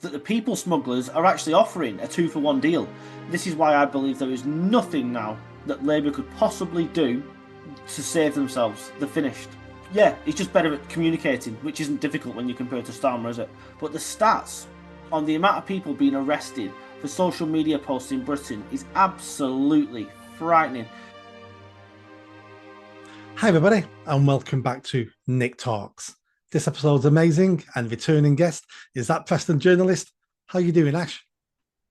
that the people smugglers are actually offering a two-for-one deal. This is why I believe there is nothing now that Labour could possibly do to save themselves. They're finished. Yeah, it's just better at communicating, which isn't difficult when you compare to Starmer, is it? But the stats on the amount of people being arrested for social media posts in Britain is absolutely frightening. Hi, everybody, and welcome back to Nick Talks. This episode's amazing, and returning guest is that Preston journalist. How you doing, Ash?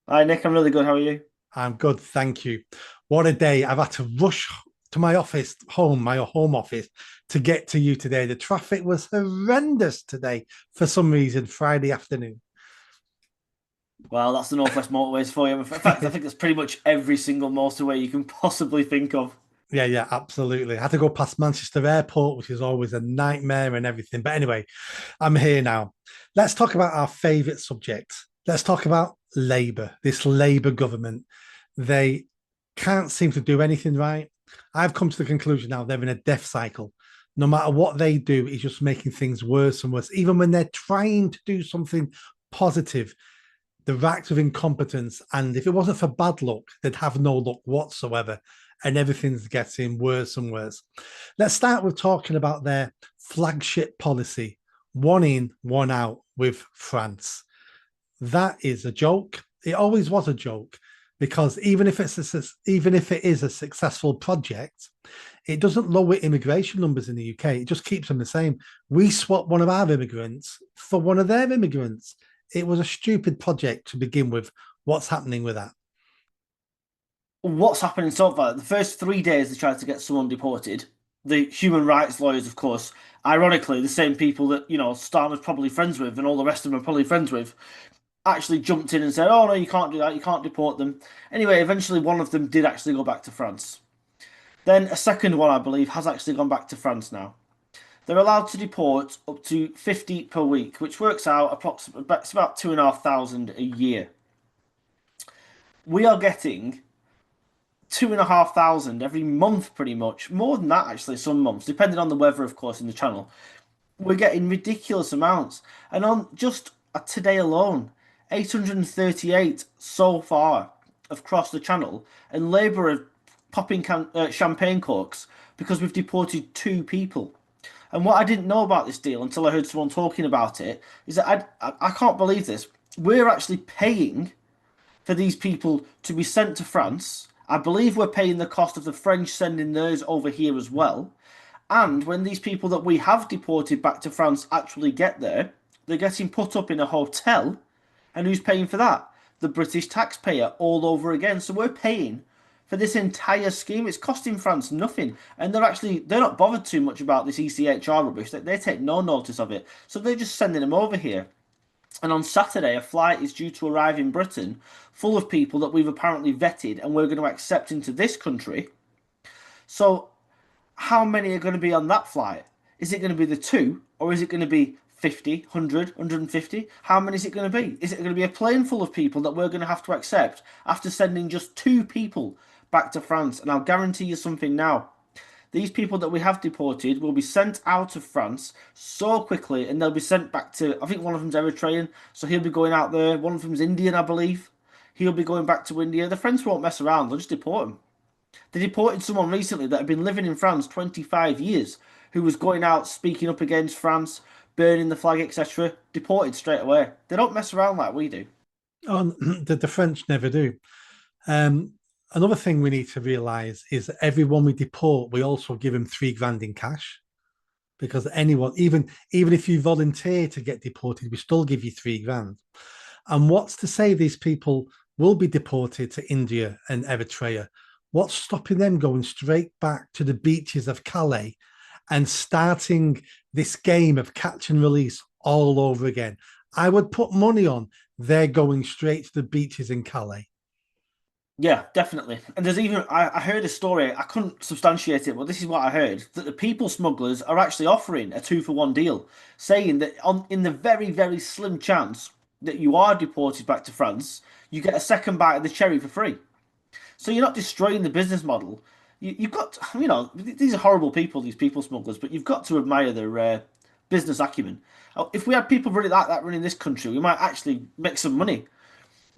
Hi, Nick. I'm really good. How are you? I'm good, thank you. What a day. I've had to rush to my office, my home office, to get to you today. The traffic was horrendous today for some reason, Friday afternoon. Well, that's the Northwest Motorways for you. In fact, I think that's pretty much every single motorway you can possibly think of. Yeah, absolutely. I had to go past Manchester Airport, which is always a nightmare and everything. But anyway, I'm here now. Let's talk about our favourite subject. Let's talk about Labour, this Labour government. They can't seem to do anything right. I've come to the conclusion now they're in a death cycle. No matter what they do, it's just making things worse and worse. Even when they're trying to do something positive, the racked of incompetence. And if it wasn't for bad luck, they'd have no luck whatsoever. And everything's getting worse and worse. Let's start with talking about their flagship policy, one in, one out with France. That is a joke. It always was a joke because even if it is a successful project, it doesn't lower immigration numbers in the UK. It just keeps them the same. We swapped one of our immigrants for one of their immigrants. It was a stupid project to begin with. What's happening with that? What's happening so far? The first 3 days they tried to get someone deported. The human rights lawyers, of course, ironically, the same people that, Starmer's probably friends with and all the rest of them are probably friends with, actually jumped in and said, oh, no, you can't do that. You can't deport them. Anyway, eventually one of them did actually go back to France. Then a second one, I believe, has actually gone back to France now. They're allowed to deport up to 50 per week, which works out approximately, it's about 2,500 a year. We are getting 2,500 every month, pretty much. More than that, actually, some months, depending on the weather, of course, in the channel. We're getting ridiculous amounts. And on just today alone, 838 so far have crossed the channel. And Labour are popping champagne corks because we've deported two people. And what I didn't know about this deal until I heard someone talking about it is that I can't believe this. We're actually paying for these people to be sent to France. I believe we're paying the cost of the French sending theirs over here as well. And when these people that we have deported back to France actually get there, they're getting put up in a hotel. And who's paying for that? The British taxpayer all over again. So we're paying for this entire scheme. It's costing France nothing. And they're not bothered too much about this ECHR rubbish. They take no notice of it. So they're just sending them over here. And on Saturday, a flight is due to arrive in Britain full of people that we've apparently vetted and we're going to accept into this country. So, how many are going to be on that flight? Is it going to be the two, or is it going to be 50, 100, 150? How many is it going to be? Is it going to be a plane full of people that we're going to have to accept after sending just two people back to France? And I'll guarantee you something now. These people that we have deported will be sent out of France so quickly and they'll be sent back to, I think one of them's Eritrean, so he'll be going out there. One of them's Indian, I believe. He'll be going back to India. The French won't mess around, they'll just deport him. They deported someone recently that had been living in France 25 years who was going out speaking up against France, burning the flag, etc. Deported straight away. They don't mess around like we do. Oh, the French never do. Um, Another thing we need to realise is that everyone we deport, we also give them £3,000 in cash. Because anyone, even if you volunteer to get deported, we still give you 3 grand. And what's to say these people will be deported to India and Eritrea? What's stopping them going straight back to the beaches of Calais and starting this game of catch and release all over again? I would put money on they're going straight to the beaches in Calais. Yeah, definitely. And there's even I heard a story. I couldn't substantiate it, but this is what I heard: that the people smugglers are actually offering a two-for-one deal, saying that in the very very slim chance that you are deported back to France, you get a second bite of the cherry for free. So you're not destroying the business model. You've got, these are horrible people, these people smugglers, but you've got to admire business acumen. If we had people really like that running this country, we might actually make some money.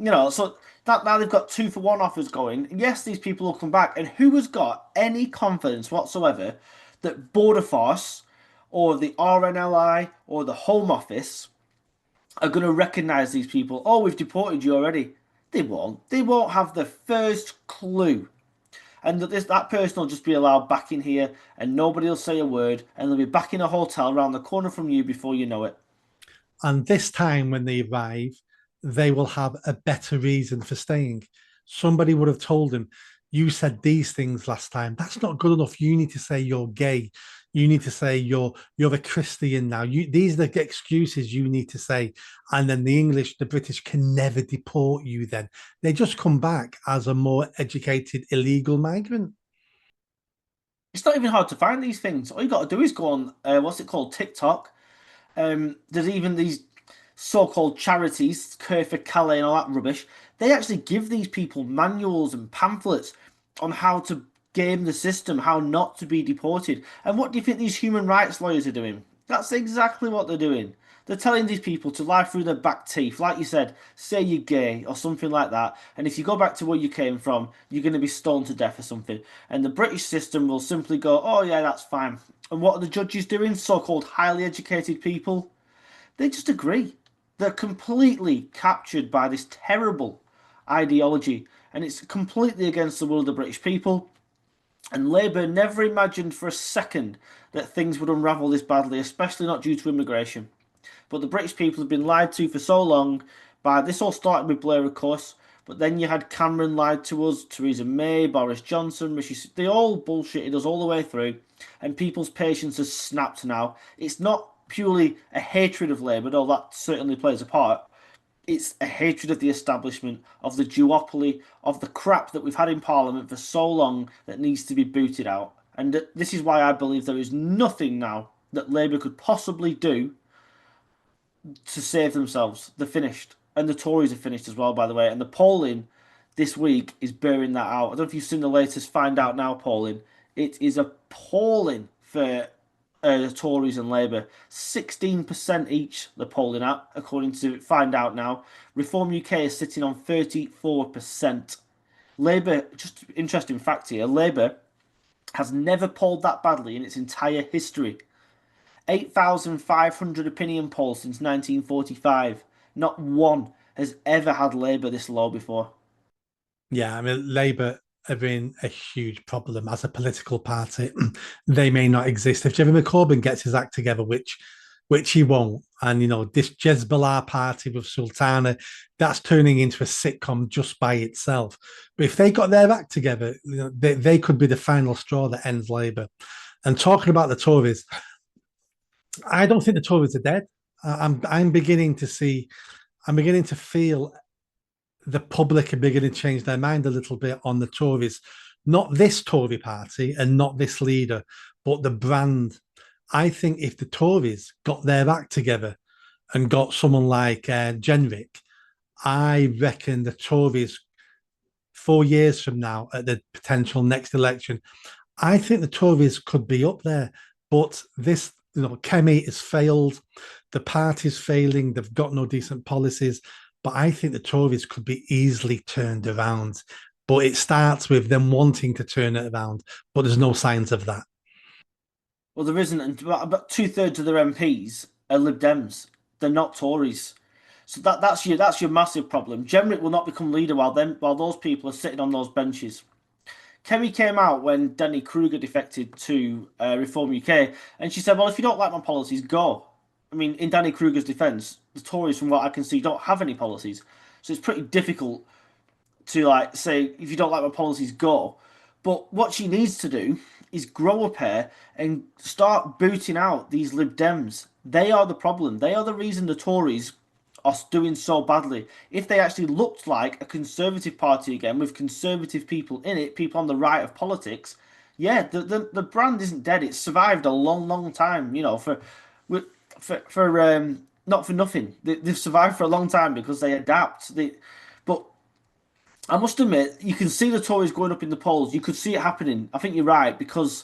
So that now they've got 2-for-1 offers going. Yes, these people will come back, and who has got any confidence whatsoever that Border Force or the RNLI or the Home Office are going to recognise these people? Oh, we've deported you already. They won't. They won't have the first clue. And that person will just be allowed back in here, and nobody will say a word, and they'll be back in a hotel around the corner from you before you know it. And this time, when they arrive, they will have a better reason for staying. Somebody would have told them, "You said these things last time. That's not good enough. You need to say you're gay. You need to say you're a Christian now. These are the excuses you need to say." And then the British can never deport you. Then they just come back as a more educated illegal migrant. It's not even hard to find these things. All you got to do is go on, what's it called, TikTok. There's even these so-called charities, Care for Calais and all that rubbish. They actually give these people manuals and pamphlets on how to game the system, how not to be deported. And what do you think these human rights lawyers are doing? That's exactly what they're doing. They're telling these people to lie through their back teeth, like you said, say you're gay or something like that. And if you go back to where you came from, you're going to be stoned to death or something. And the British system will simply go, oh, yeah, that's fine. And what are the judges doing? So called highly educated people. They just agree. They're completely captured by this terrible ideology. And it's completely against the will of the British people. And Labour never imagined for a second that things would unravel this badly, especially not due to immigration. But the British people have been lied to for so long. By this all started with Blair, of course, but then you had Cameron lied to us, Theresa May, Boris Johnson, they all bullshitted us all the way through, and people's patience has snapped now. It's not purely a hatred of Labour, though that certainly plays a part. It's a hatred of the establishment, of the duopoly, of the crap that we've had in Parliament for so long that needs to be booted out. And this is why I believe there is nothing now that Labour could possibly do to save themselves. They're finished. And the Tories are finished as well, by the way. And the polling this week is bearing that out. I don't know if you've seen the latest Find Out Now polling. It is appalling for the Tories and Labour. 16% each they're polling at, according to Find Out Now. Reform UK is sitting on 34%. Labour, just interesting fact here, Labour has never polled that badly in its entire history. 8,500 opinion polls since 1945. Not one has ever had Labour this low before. Yeah, I mean, Labour are in a huge problem as a political party. They may not exist if Jeremy Corbyn gets his act together, which he won't. And this Jezbollah party with Sultana, that's turning into a sitcom just by itself. But if they got their act together, they could be the final straw that ends Labour. And talking about the Tories, I don't think the Tories are dead. I'm beginning to see, I'm beginning to feel the public are beginning to change their mind a little bit on the Tories. Not this Tory party and not this leader, but the brand. I think if the Tories got their act together and got someone like Jenrick, I reckon the Tories 4 years from now at the potential next election, I think the Tories could be up there. But this, Kemi has failed. The party's failing. They've got no decent policies. But I think the Tories could be easily turned around. But it starts with them wanting to turn it around. But there's no signs of that. Well, there isn't, and about two-thirds of their MPs are Lib Dems. They're not Tories. So that's your massive problem. Jenrick will not become leader while those people are sitting on those benches. Kemi came out when Danny Kruger defected to Reform UK, and she said, "Well, if you don't like my policies, go." I mean, in Danny Kruger's defence, the Tories, from what I can see, don't have any policies, so it's pretty difficult to like say if you don't like my policies, go. But what she needs to do is grow a pair and start booting out these Lib Dems. They are the problem. They are the reason the Tories are doing so badly. If they actually looked like a Conservative Party again with Conservative people in it, people on the right of politics, yeah, the brand isn't dead. It's survived a long, long time. For not for nothing. They've survived for a long time because they adapt. But I must admit, you can see the Tories going up in the polls. You could see it happening. I think you're right because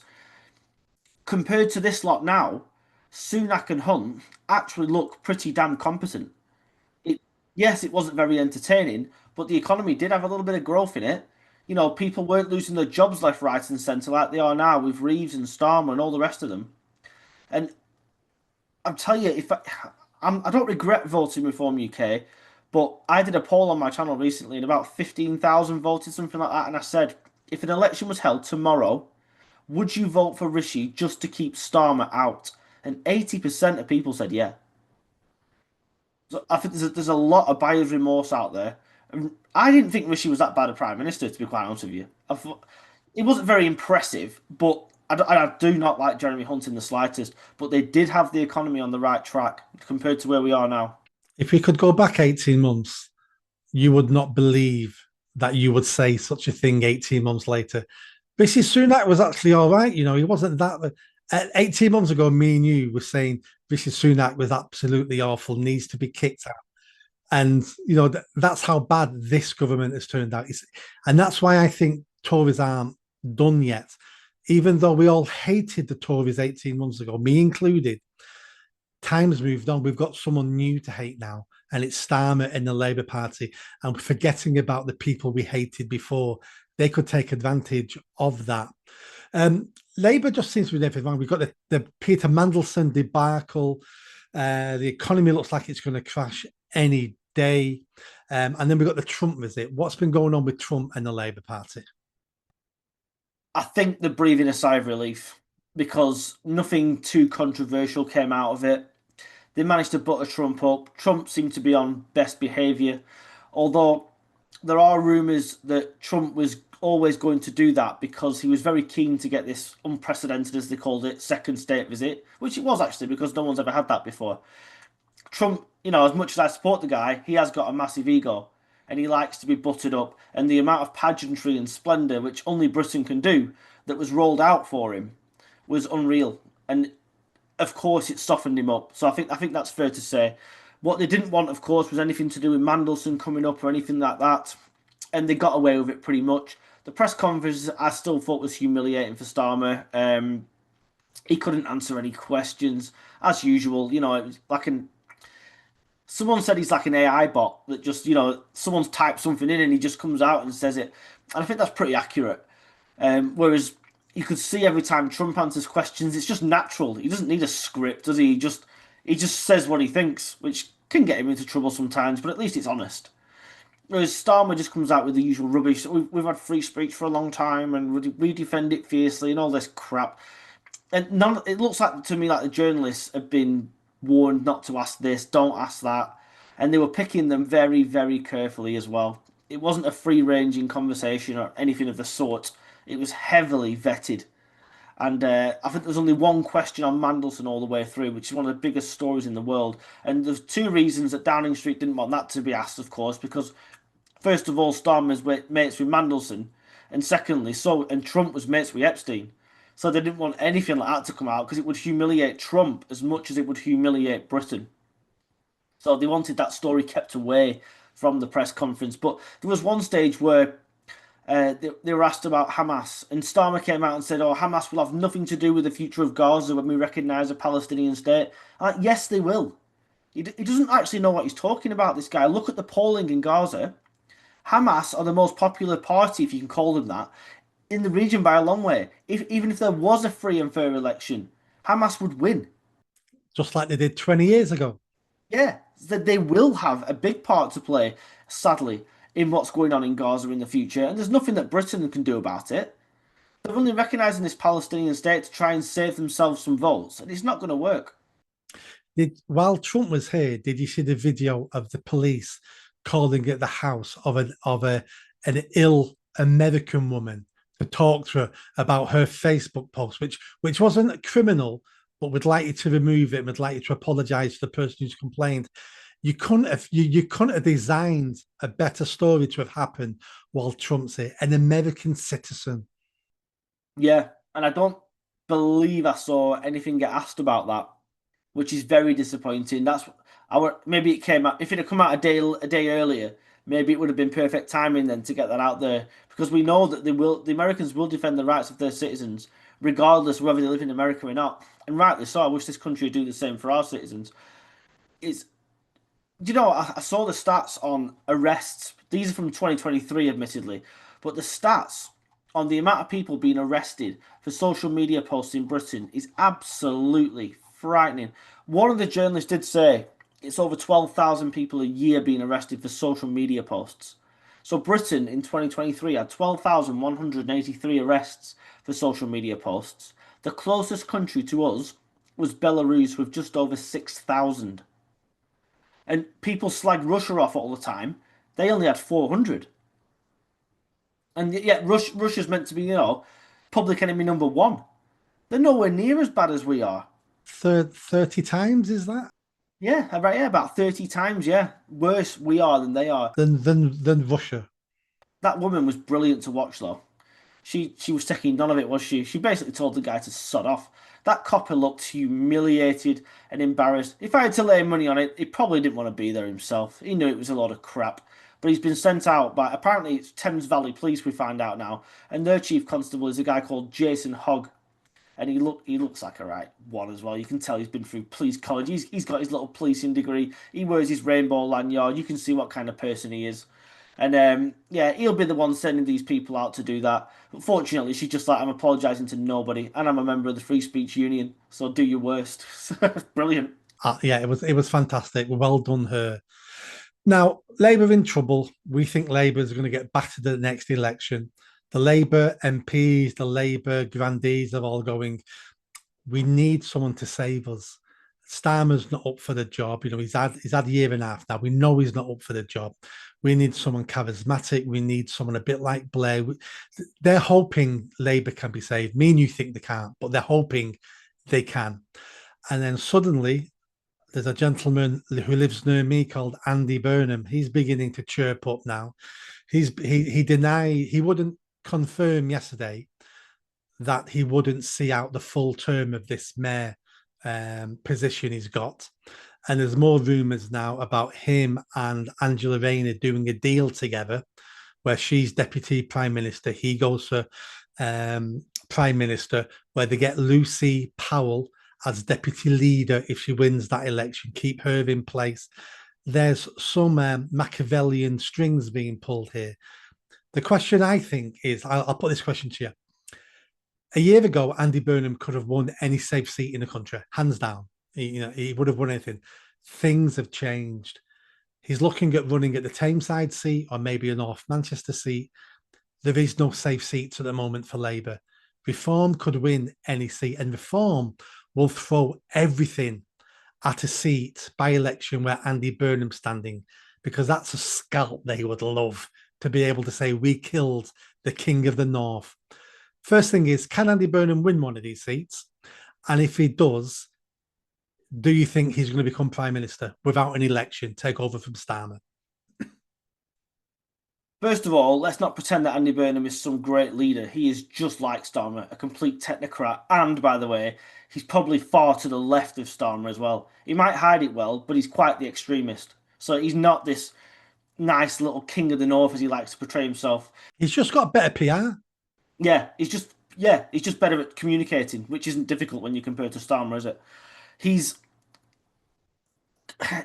compared to this lot now, Sunak and Hunt actually look pretty damn competent. It, yes, it wasn't very entertaining, but the economy did have a little bit of growth in it. You know, people weren't losing their jobs left, right, and centre like they are now with Reeves and Starmer and all the rest of them. And I'm telling you, I don't regret voting Reform UK, but I did a poll on my channel recently, and about 15,000 voted something like that. And I said, if an election was held tomorrow, would you vote for Rishi just to keep Starmer out? And 80% of people said yeah. So I think there's a lot of buyer's remorse out there. And I didn't think Rishi was that bad a prime minister, to be quite honest with you. I thought he wasn't very impressive, but I do not like Jeremy Hunt in the slightest. But they did have the economy on the right track compared to where we are now. If we could go back 18 months, you would not believe that you would say such a thing 18 months later. Rishi Sunak was actually all right. You know, he wasn't that. 18 months ago, me and you were saying Rishi Sunak was absolutely awful, needs to be kicked out. And, you know, that's how bad this government has turned out. And that's why I think Tories aren't done yet. Even though we all hated the Tories 18 months ago, me included, time's moved on. We've got someone new to hate now, and it's Starmer in the Labour Party. And we're forgetting about the people we hated before. They could take advantage of that. Labour just seems to be everything wrong. We've got the Peter Mandelson debacle. The economy looks like it's going to crash any day. And then we've got the Trump visit. What's been going on with Trump and the Labour Party? I think they're breathing a sigh of relief because nothing too controversial came out of it. They managed to butter Trump up. Trump seemed to be on best behaviour, although there are rumours that Trump was always going to do that because he was very keen to get this unprecedented, as they called it, second state visit, which it was actually because no one's ever had that before. Trump, you know, as much as I support the guy, he has got a massive ego and he likes to be buttered up. And the amount of pageantry and splendour, which only Britain can do, that was rolled out for him was unreal. And of course, it softened him up. So I think that's fair to say. What they didn't want, of course, was anything to do with Mandelson coming up or anything like that, and they got away with it pretty much. The press conference I still thought was humiliating for Starmer. He couldn't answer any questions as usual. You know, it was like an someone said he's like an AI bot that just someone's typed something in and he just comes out and says it, and I think that's pretty accurate. Whereas you could see every time Trump answers questions, it's just natural. He doesn't need a script, does he? He just says what he thinks, which can get him into trouble sometimes, but at least it's honest. Whereas Starmer just comes out with the usual rubbish. We've had free speech for a long time, and we defend it fiercely, and all this crap. And none. It looks like to me like the journalists have been warned not to ask this, don't ask that, and they were picking them very, very carefully as well. It wasn't a free-ranging conversation or anything of the sort. It was heavily vetted. And I think there was only one question on Mandelson all the way through, which is one of the biggest stories in the world. And there's two reasons that Downing Street didn't want that to be asked, of course, because first of all, Starmer's mates with Mandelson, and secondly, and Trump was mates with Epstein. So they didn't want anything like that to come out because it would humiliate Trump as much as it would humiliate Britain. So they wanted that story kept away from the press conference. But there was one stage where they were asked about Hamas, and Starmer came out and said, "Oh, Hamas will have nothing to do with the future of Gaza when we recognise a Palestinian state." Yes, they will. He doesn't actually know what he's talking about, this guy. Look at the polling in Gaza. Hamas are the most popular party, if you can call them that, in the region by a long way. Even if there was a free and fair election, Hamas would win. Just like they did 20 years ago. Yeah, that they will have a big part to play, sadly, in what's going on in Gaza in the future. And there's nothing that Britain can do about it. They're only recognising this Palestinian state to try and save themselves some votes, and it's not going to work. While Trump was here, did you see the video of the police calling at the house of an ill American woman to talk to her about her Facebook post, which wasn't criminal, but would like you to remove it, would like you to apologise to the person who's complained. You couldn't have designed a better story to have happened while Trump's here, an American citizen. Yeah, and I don't believe I saw anything get asked about that, which is very disappointing. That's our maybe it came out if it had come out a day earlier, maybe it would have been perfect timing then to get that out there because we know that the Americans will defend the rights of their citizens regardless of whether they live in America or not. and rightly so. I wish this country would do the same for our citizens. It's I saw the stats on arrests. These are from 2023, admittedly, but the stats on the amount of people being arrested for social media posts in Britain is absolutely frightening. One of the journalists did say it's over 12,000 people a year being arrested for social media posts. So Britain in 2023 had 12,183 arrests for social media posts. The closest country to us was Belarus with just over 6,000. And people slag Russia off all the time. They only had 400. And yet Russia's meant to be, public enemy number one. They're nowhere near as bad as we are. 30 times is that? About 30 times, yeah. Worse we are than they are. Than Russia. That woman was brilliant to watch, though. She was taking none of it, was she? She basically told the guy to sod off. That copper looked humiliated and embarrassed. If I had to lay money on it, he probably didn't want to be there himself. He knew it was a lot of crap. But he's been sent out by, apparently it's Thames Valley Police, we find out now, and their chief constable is a guy called Jason Hogg, and he looks like a right one as well. You can tell he's been through police college. He's got his little policing degree. He wears his rainbow lanyard. You can see what kind of person he is. And yeah, he'll be the one sending these people out to do that. But fortunately, she's just like, I'm apologising to nobody, and I'm a member of the Free Speech Union, so do your worst. Brilliant. Yeah, it was fantastic. Well done, her. Now, Labour in trouble. We think Labour is going to get back to the next election. The Labour MPs, the Labour grandees are all going, we need someone to save us. Starmer's not up for the job. He's had a year and a half now. We know he's not up for the job. We need someone charismatic. We need someone a bit like Blair. They're hoping Labour can be saved. Me and you think they can't, but they're hoping they can. And then suddenly there's a gentleman who lives near me called Andy Burnham. He's beginning to chirp up now. He wouldn't confirm yesterday that he wouldn't see out the full term of this mayor position he's got. And there's more rumours now about him and Angela Rayner doing a deal together where she's deputy prime minister. He goes for prime minister, where they get Lucy Powell as deputy leader if she wins that election, keep her in place. There's some Machiavellian strings being pulled here. The question I think is, I'll put this question to you. A year ago, Andy Burnham could have won any safe seat in the country, hands down. He would have won anything. Things have changed. He's looking at running at the Tameside seat or maybe a North Manchester seat. There is no safe seats at the moment for Labour. Reform could win any seat, and Reform will throw everything at a seat by election where Andy Burnham's standing, because that's a scalp they would love to be able to say, we killed the King of the North. First thing is, can Andy Burnham win one of these seats? And if he does, do you think he's going to become Prime Minister without an election, take over from Starmer? First of all, let's not pretend that Andy Burnham is some great leader. He is just like Starmer, a complete technocrat. And by the way, he's probably far to the left of Starmer as well. He might hide it well, but he's quite the extremist. So he's not this nice little king of the north as he likes to portray himself. He's just got better PR. He's just better at communicating, which isn't difficult when you compare to Starmer, is it? He's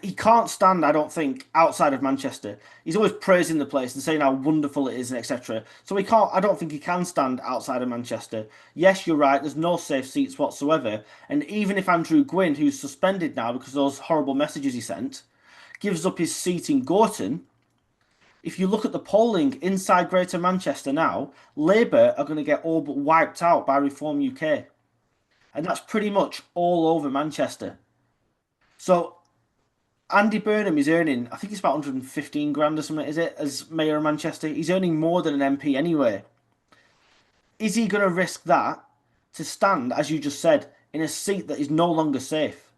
he can't stand, I don't think, outside of Manchester. He's always praising the place and saying how wonderful it is and etc. So he can't. I don't think he can stand outside of Manchester. Yes, you're right. There's no safe seats whatsoever. And even if Andrew Gwynn, who's suspended now because of those horrible messages he sent, gives up his seat in Gorton, if you look at the polling inside Greater Manchester now, Labour are going to get all but wiped out by Reform UK, and that's pretty much all over Manchester. So Andy Burnham is earning, I think it's about 115 grand or something, is it, as Mayor of Manchester? He's earning more than an MP anyway. Is he going to risk that to stand, as you just said, in a seat that is no longer safe?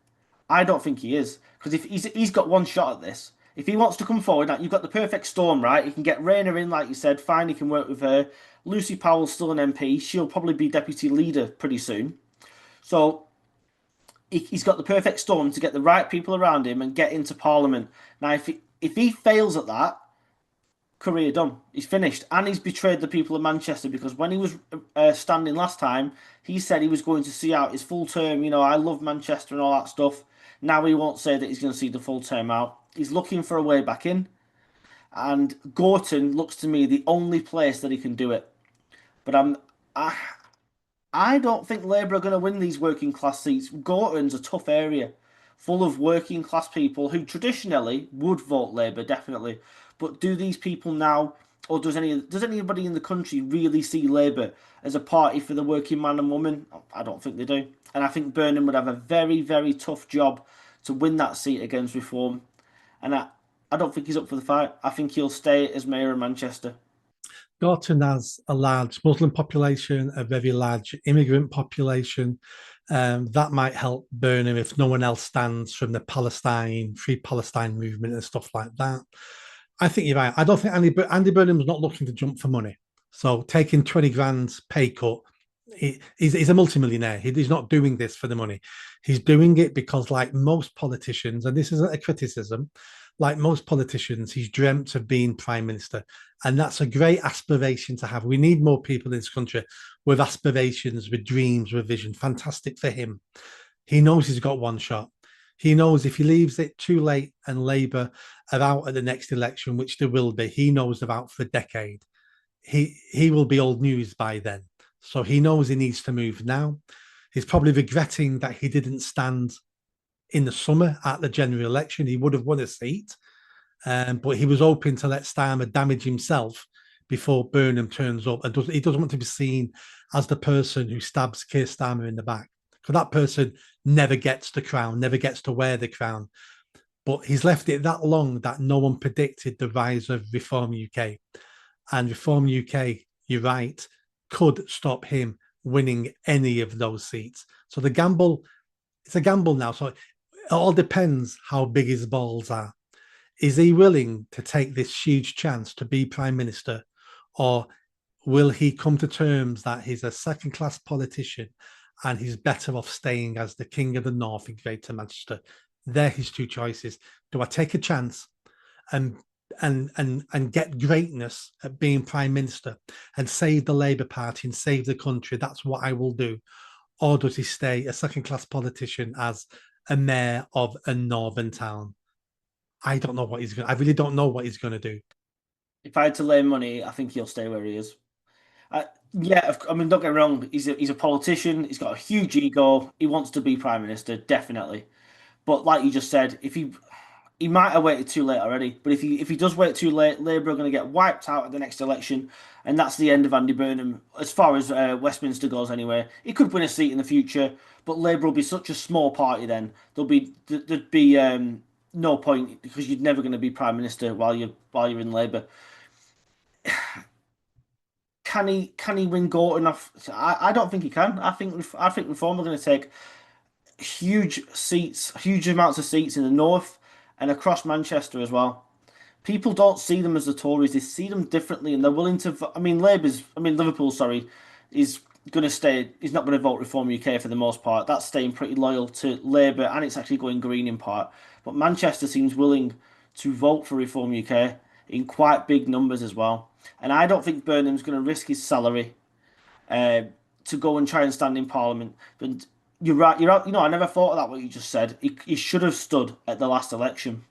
I don't think he is, because if he's got one shot at this. If he wants to come forward, like, you've got the perfect storm, right? You can get Rayner in, like you said, fine, he can work with her. Lucy Powell's still an MP. She'll probably be deputy leader pretty soon. So he's got the perfect storm to get the right people around him and get into Parliament. Now, if he fails at that, career done. He's finished, and he's betrayed the people of Manchester because when he was standing last time, he said he was going to see out his full term. You know, I love Manchester and all that stuff. Now he won't say that he's going to see the full term out. He's looking for a way back in, and Gorton looks to me the only place that he can do it. But I, I don't think Labour are going to win these working class seats. Gorton's a tough area, full of working class people who traditionally would vote Labour, definitely. But do these people now, or does anybody in the country really see Labour as a party for the working man and woman? I don't think they do, and I think Burnham would have a very, very tough job to win that seat against Reform. And I don't think he's up for the fight. I think he'll stay as mayor of Manchester. Gorton has a large Muslim population, a very large immigrant population. That might help Burnham if no one else stands from the Free Palestine movement and stuff like that. I think you're right. I don't think Andy Burnham's not looking to jump for money. So taking 20 grand pay cut, he's a multimillionaire. He's not doing this for the money. He's doing it because, like most politicians, and this isn't a criticism, like most politicians, he's dreamt of being prime minister. And that's a great aspiration to have. We need more people in this country with aspirations, with dreams, with vision. Fantastic for him. He knows he's got one shot. He knows if he leaves it too late and Labour are out at the next election, which there will be, he knows they're out for a decade. He will be old news by then. So he knows he needs to move now. He's probably regretting that he didn't stand in the summer at the general election. He would have won a seat, but he was hoping to let Starmer damage himself before Burnham turns up. And he doesn't want to be seen as the person who stabs Keir Starmer in the back. Because that person never gets the crown, never gets to wear the crown. But he's left it that long that no one predicted the rise of Reform UK. And Reform UK, you're right, could stop him winning any of those seats. So it's a gamble now. So it all depends how big his balls are. Is he willing to take this huge chance to be prime minister, or will he come to terms that he's a second class politician and he's better off staying as the king of the north in Greater Manchester? They're his two choices. Do I take a chance and get greatness at being prime minister and save the Labour Party and save the country? That's what I will do. Or does he stay a second class politician as a mayor of a northern town? I don't know what he's going. I really don't know what he's going to do. If I had to lay money, I think he'll stay where he is. Yeah, I mean, don't get me wrong. He's a politician. He's got a huge ego. He wants to be prime minister, definitely. But like you just said, if he might have waited too late already. But if he does wait too late, Labour are going to get wiped out at the next election, and that's the end of Andy Burnham as far as Westminster goes. Anyway, he could win a seat in the future, but Labour will be such a small party then. There'd be no point because you're never going to be prime minister while you're in Labour. Can he win Gorton off? I don't think he can. I think Reform are going to take huge seats, huge amounts of seats in the north and across Manchester as well. People don't see them as the Tories; they see them differently, and they're willing to. Liverpool, sorry, is going to stay. He's not going to vote Reform UK for the most part. That's staying pretty loyal to Labour, and it's actually going green in part. But Manchester seems willing to vote for Reform UK in quite big numbers as well. And I don't think Burnham's going to risk his salary uh, to go and try and stand in Parliament. But you're right. You're out. I never thought of that. What you just said. He should have stood at the last election,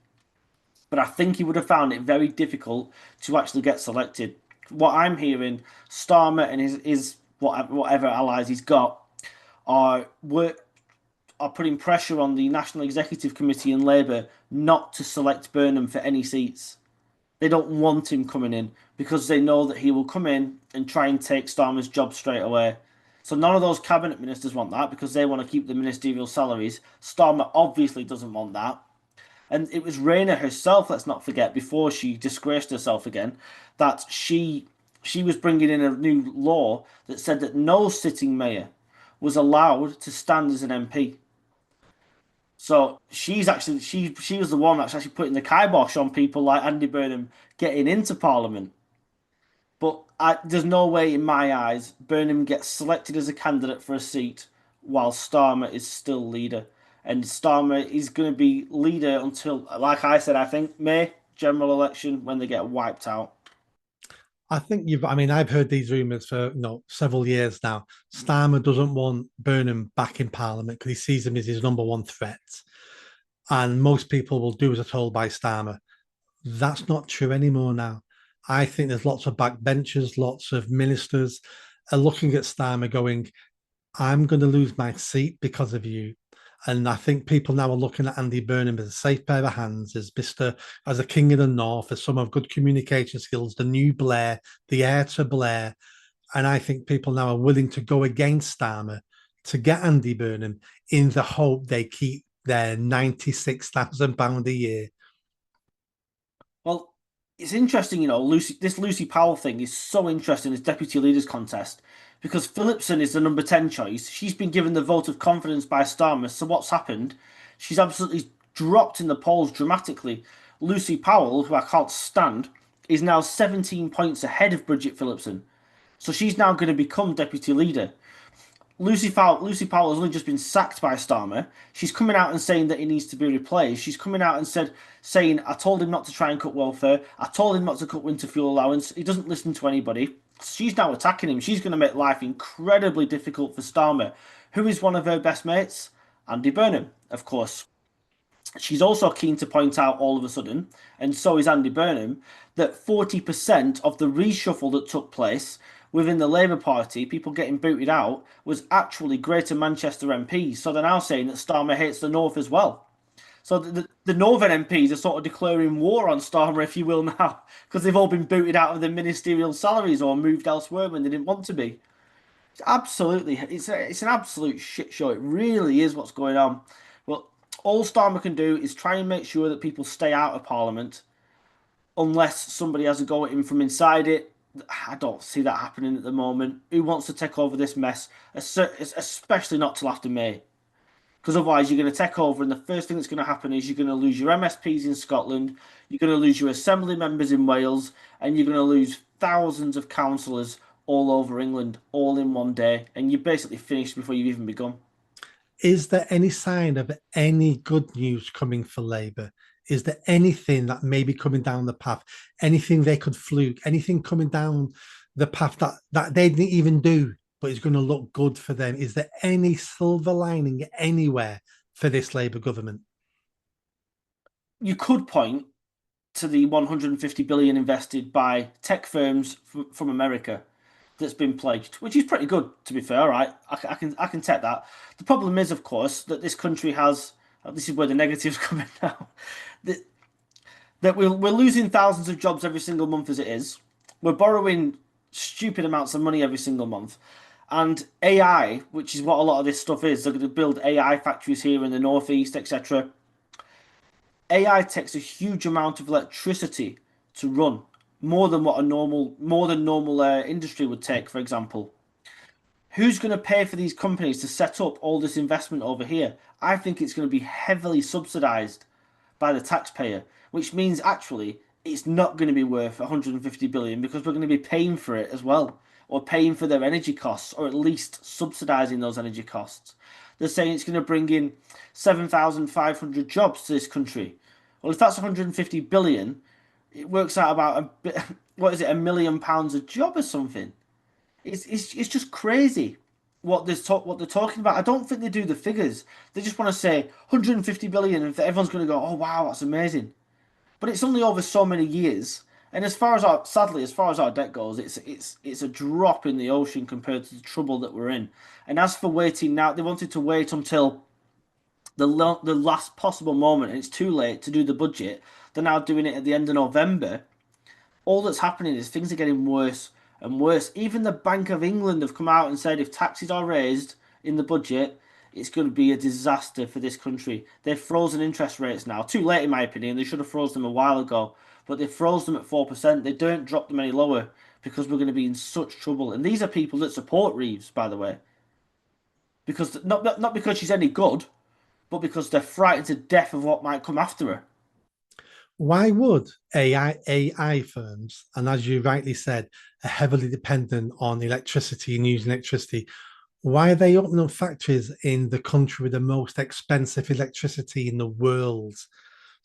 but I think he would have found it very difficult to actually get selected. What I'm hearing, Starmer and his whatever allies he's got are work are putting pressure on the National Executive Committee and Labour not to select Burnham for any seats. They don't want him coming in because they know that he will come in and try and take Starmer's job straight away. So none of those cabinet ministers want that because they want to keep the ministerial salaries. Starmer obviously doesn't want that. And it was Rayner herself, let's not forget, before she disgraced herself again, that she was bringing in a new law that said that no sitting mayor was allowed to stand as an MP. So she was the one that's actually putting the kibosh on people like Andy Burnham getting into Parliament. But there's no way in my eyes Burnham gets selected as a candidate for a seat while Starmer is still leader. And Starmer is going to be leader until, like I said, I think May general election when they get wiped out. I think you've. I mean, I've heard these rumours for several years now. Starmer doesn't want Burnham back in Parliament because he sees him as his number one threat, and most people will do as they're told by Starmer. That's not true anymore now. I think there's lots of backbenchers, lots of ministers are looking at Starmer going, I'm going to lose my seat because of you. And I think people now are looking at Andy Burnham as a safe pair of hands, as Mr. as a king of the North, as someone of good communication skills, the new Blair, the heir to Blair. And I think people now are willing to go against Starmer to get Andy Burnham in the hope they keep their £96,000 a year. Well, it's interesting, this Lucy Powell thing is so interesting as deputy leaders contest because Phillipson is the number 10 choice. She's been given the vote of confidence by Starmer. So what's happened? She's absolutely dropped in the polls dramatically. Lucy Powell, who I can't stand, is now 17 points ahead of Bridget Phillipson. So she's now going to become deputy leader. Lucy Powell has only just been sacked by Starmer. She's coming out and saying that he needs to be replaced. She's coming out and saying, I told him not to try and cut welfare. I told him not to cut winter fuel allowance. He doesn't listen to anybody. She's now attacking him. She's going to make life incredibly difficult for Starmer. Who is one of her best mates? Andy Burnham, of course. She's also keen to point out all of a sudden, and so is Andy Burnham, that 40% of the reshuffle that took place within the Labour Party, people getting booted out, was actually Greater Manchester MPs. So they're now saying that Starmer hates the North as well. So the Northern MPs are sort of declaring war on Starmer, if you will, now, because they've all been booted out of their ministerial salaries or moved elsewhere when they didn't want to be. Absolutely, it's an absolute shit show. It really is what's going on. Well, all Starmer can do is try and make sure that people stay out of Parliament, unless somebody has a go at him from inside it. I don't see that happening at the moment. Who wants to take over this mess? Especially not till after May. Because otherwise, you're going to take over, and the first thing that's going to happen is you're going to lose your MSPs in Scotland, you're going to lose your Assembly members in Wales, and you're going to lose thousands of councillors all over England, all in one day, and you're basically finished before you've even begun. Is there any sign of any good news coming for Labour? Is there anything that may be coming down the path? Anything they could fluke? Anything coming down the path that they didn't even do, but is going to look good for them? Is there any silver lining anywhere for this Labour government? You could point to the 150 billion invested by tech firms from America that's been pledged, which is pretty good, to be fair. All right, I can take that. The problem is, of course, that this country has. This is where the negatives come in now. That, that we're losing thousands of jobs every single month as it is. We're borrowing stupid amounts of money every single month. And AI, which is what a lot of this stuff is, they're going to build AI factories here in the northeast, etc. AI takes a huge amount of electricity to run, more than normal industry would take, for example. Who's going to pay for these companies to set up all this investment over here? I think it's going to be heavily subsidized by the taxpayer, which means actually it's not going to be worth 150 billion because we're going to be paying for it as well, or paying for their energy costs, or at least subsidizing those energy costs. They're saying it's going to bring in 7,500 jobs to this country. Well, if that's 150 billion, it works out about a bit, what is it, £1 million a job or something? It's just crazy what they're talking about. I don't think they do the figures. They just want to say 150 billion, and everyone's going to go, "Oh wow, that's amazing." But it's only over so many years, and sadly, as far as our debt goes, it's a drop in the ocean compared to the trouble that we're in. And as for waiting now, they wanted to wait until the last possible moment, and it's too late to do the budget. They're now doing it at the end of November. All that's happening is things are getting worse and worse. Even the Bank of England have come out and said if taxes are raised in the budget, it's going to be a disaster for this country. They've frozen interest rates now. Too late, in my opinion. They should have frozen them a while ago. But they froze them at 4%. They don't drop them any lower because we're going to be in such trouble. And these are people that support Reeves, by the way. Because not because she's any good, but because they're frightened to death of what might come after her. Why would AI firms, and as you rightly said, are heavily dependent on electricity and using electricity, why are they opening up factories in the country with the most expensive electricity in the world?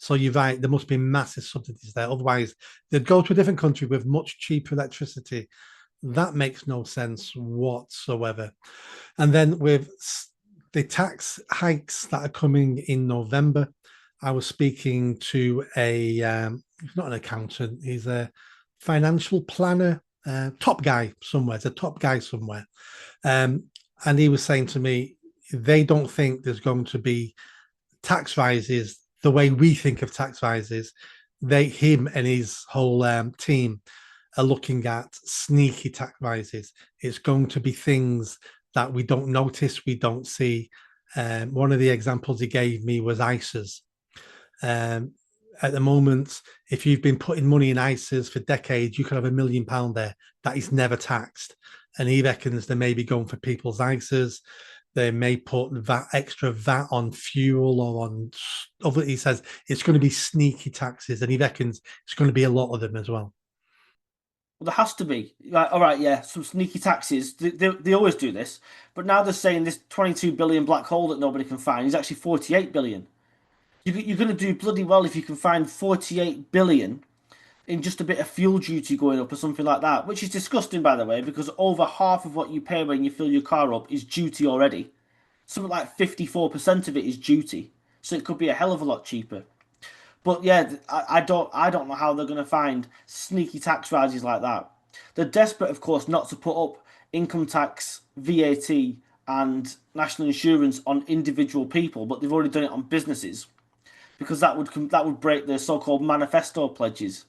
So you're right, there must be massive subsidies there. Otherwise, they'd go to a different country with much cheaper electricity. That makes no sense whatsoever. And then with the tax hikes that are coming in November, I was speaking to he's not an accountant, he's a financial planner, top guy somewhere, it's a top guy somewhere. And he was saying to me, they don't think there's going to be tax rises the way we think of tax rises. Him and his whole team are looking at sneaky tax rises. It's going to be things that we don't notice, we don't see. One of the examples he gave me was ISAs. At the moment, if you've been putting money in ISAs for decades, you could have £1 million there that is never taxed. And he reckons they may be going for people's ISAs. They may put extra VAT on fuel or on other. He says it's going to be sneaky taxes, and he reckons it's going to be a lot of them as well. Well, there has to be. Like, all right, yeah, some sneaky taxes. They always do this, but now they're saying this 22 billion black hole that nobody can find is actually 48 billion. You're going to do bloody well if you can find 48 billion in just a bit of fuel duty going up or something like that, which is disgusting, by the way, because over half of what you pay when you fill your car up is duty already. Something like 54% of it is duty, so it could be a hell of a lot cheaper. But yeah, I don't know how they're going to find sneaky tax rises like that. They're desperate, of course, not to put up income tax, VAT, and national insurance on individual people, but they've already done it on businesses because that would break their so-called manifesto pledges.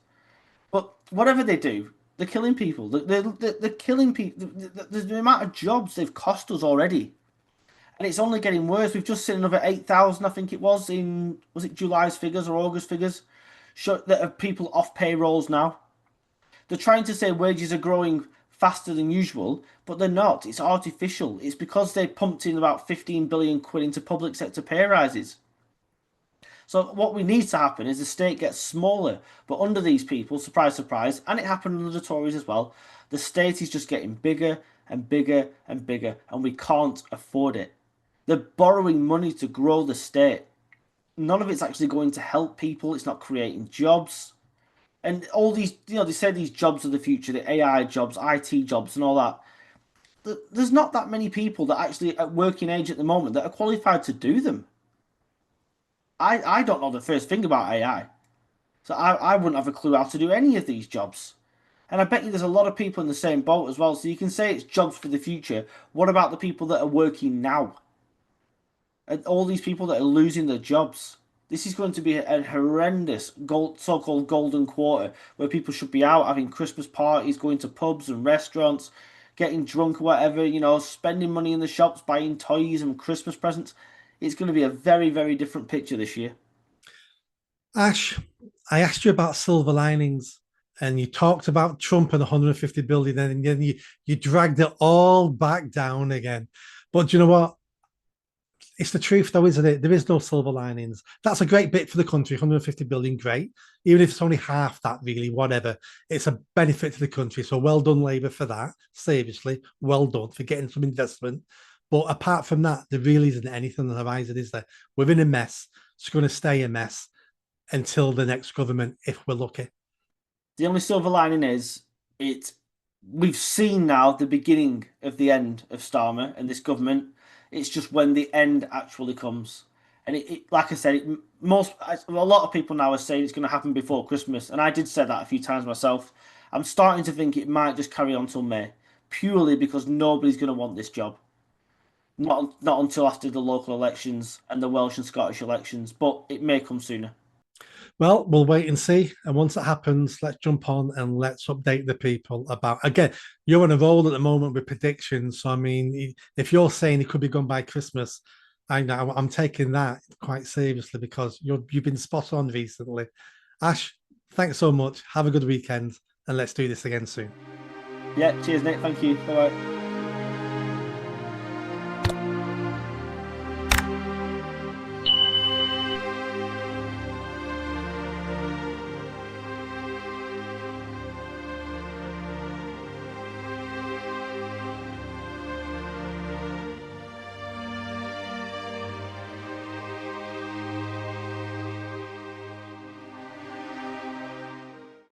But whatever they do, they're killing people. They're killing people. The amount of jobs they've cost us already, and it's only getting worse. We've just seen another 8,000, I think it was it July's figures or August figures, show that are people off payrolls now. They're trying to say wages are growing faster than usual, but they're not. It's artificial. It's because they pumped in about 15 billion quid into public sector pay rises. So what we need to happen is the state gets smaller. But under these people, surprise, surprise, and it happened under the Tories as well, the state is just getting bigger and bigger and bigger, and we can't afford it. They're borrowing money to grow the state. None of it's actually going to help people. It's not creating jobs. And all these, they say these jobs of the future, the AI jobs, IT jobs, and all that. There's not that many people that actually at working age at the moment that are qualified to do them. I don't know the first thing about AI. So I wouldn't have a clue how to do any of these jobs. And I bet you there's a lot of people in the same boat as well. So you can say it's jobs for the future. What about the people that are working now? And all these people that are losing their jobs. This is going to be a horrendous so-called golden quarter where people should be out having Christmas parties, going to pubs and restaurants, getting drunk or whatever, spending money in the shops, buying toys and Christmas presents. It's going to be a very, very different picture this year. Ash, I asked you about silver linings, and you talked about Trump and 150 billion, and then you dragged it all back down again. But do you know what? It's the truth, though, isn't it? There is no silver linings. That's a great bit for the country, 150 billion, great. Even if it's only half that, really, whatever. It's a benefit to the country. So well done, Labour, for that. Seriously, well done for getting some investment. But apart from that, there really isn't anything on the horizon, is there? We're in a mess. It's going to stay a mess until the next government, if we're lucky. The only silver lining is it. We've seen now the beginning of the end of Starmer and this government. It's just when the end actually comes, and like I said, a lot of people now are saying it's going to happen before Christmas, and I did say that a few times myself. I'm starting to think it might just carry on till May, purely because nobody's going to want this job. Not until after the local elections and the Welsh and Scottish elections, but it may come sooner. Well, we'll wait and see. And once it happens, let's jump on and let's update the people about. Again, you're on a roll at the moment with predictions. So, I mean, if you're saying it could be gone by Christmas, I know I'm taking that quite seriously because you've been spot on recently. Ash, thanks so much. Have a good weekend, and let's do this again soon. Yeah, cheers, Nick. Thank you. Bye bye.